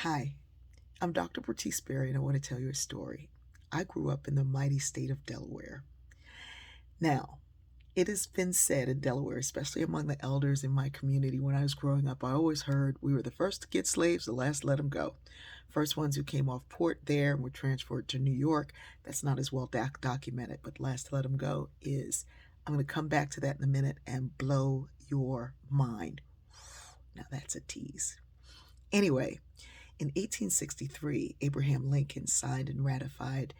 Hi, I'm Dr. Bertice Berry, and I want to tell you a story. I grew up in the mighty state of Delaware. Now, it has been said in Delaware, especially among the elders in my community when I was growing up, I always heard we were the first to get slaves, the last to let them go. First ones who came off port there and were transferred to New York. That's not as well documented, but last to let them go is. I'm going to come back to that in a minute and blow your mind. Now, that's a tease. Anyway, in 1863, Abraham Lincoln signed and ratified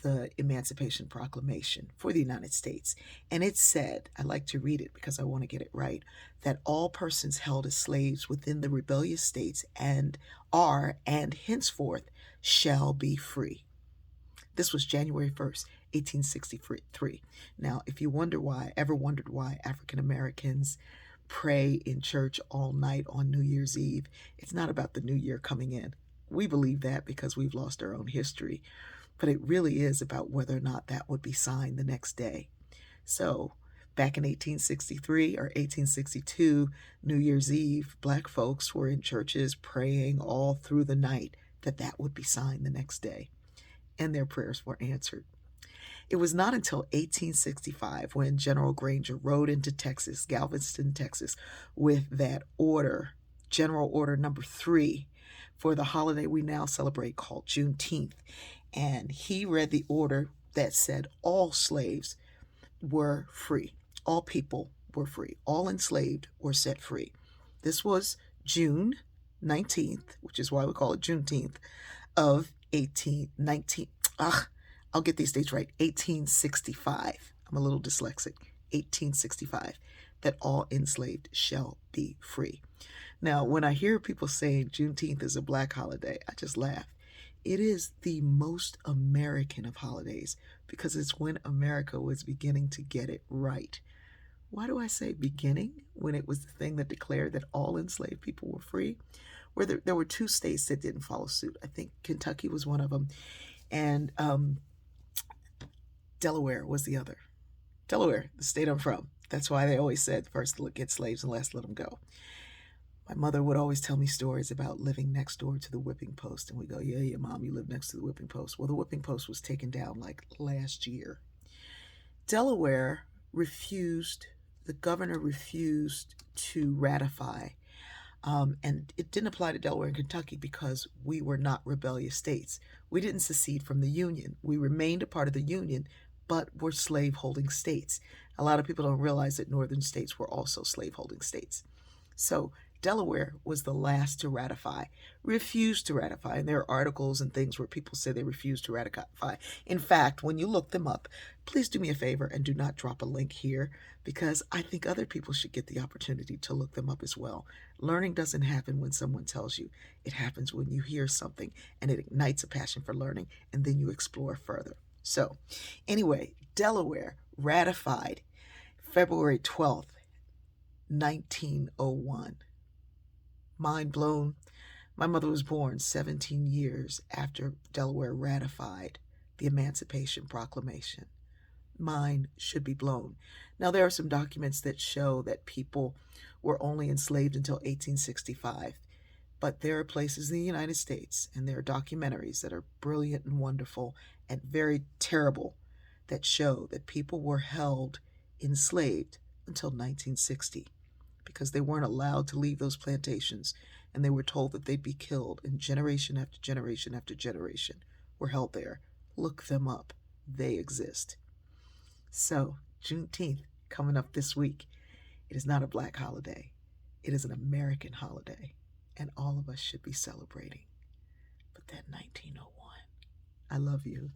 the Emancipation Proclamation for the United States. And it said, I like to read it because I want to get it right, that all persons held as slaves within the rebellious states and henceforth shall be free. This was January 1st, 1863. Now, if you ever wondered why African Americans pray in church all night on New Year's Eve, it's not about the new year coming in. We believe that because we've lost our own history, but it really is about whether or not that would be signed the next day. So back in 1863 or 1862, New Year's Eve, Black folks were in churches praying all through the night that would be signed the next day, and their prayers were answered. It was not until 1865 when General Granger rode into Texas, Galveston, Texas, with that order, General Order number 3, for the holiday we now celebrate called Juneteenth. And he read the order that said all slaves were free. All people were free. All enslaved were set free. This was June 19th, which is why we call it Juneteenth, of 1819. I'll get these dates right. 1865. I'm a little dyslexic. 1865. That all enslaved shall be free. Now, when I hear people saying Juneteenth is a Black holiday, I just laugh. It is the most American of holidays because it's when America was beginning to get it right. Why do I say beginning when it was the thing that declared that all enslaved people were free? Where there were 2 states that didn't follow suit. I think Kentucky was one of them, and Delaware was the other. Delaware, the state I'm from. That's why they always said first get slaves and last let them go. My mother would always tell me stories about living next door to the whipping post. And we go, yeah, Mom, you live next to the whipping post. Well, the whipping post was taken down like last year. Delaware the governor refused to ratify. And it didn't apply to Delaware and Kentucky because we were not rebellious states. We didn't secede from the Union. We remained a part of the Union, but were slave-holding states. A lot of people don't realize that northern states were also slave-holding states. So Delaware was the last to ratify, refused to ratify. And there are articles and things where people say they refused to ratify. In fact, when you look them up, please do me a favor and do not drop a link here because I think other people should get the opportunity to look them up as well. Learning doesn't happen when someone tells you. It happens when you hear something and it ignites a passion for learning and then you explore further. So anyway, Delaware ratified February 12th, 1901. Mind blown. My mother was born 17 years after Delaware ratified the Emancipation Proclamation. Mine should be blown. Now, there are some documents that show that people were only enslaved until 1865, but there are places in the United States, and there are documentaries that are brilliant and wonderful and very terrible that show that people were held enslaved until 1960. Because they weren't allowed to leave those plantations, and they were told that they'd be killed, and generation after generation after generation were held there. Look them up. They exist. So, Juneteenth, coming up this week, it is not a Black holiday. It is an American holiday, and all of us should be celebrating. But that 1901, I love you.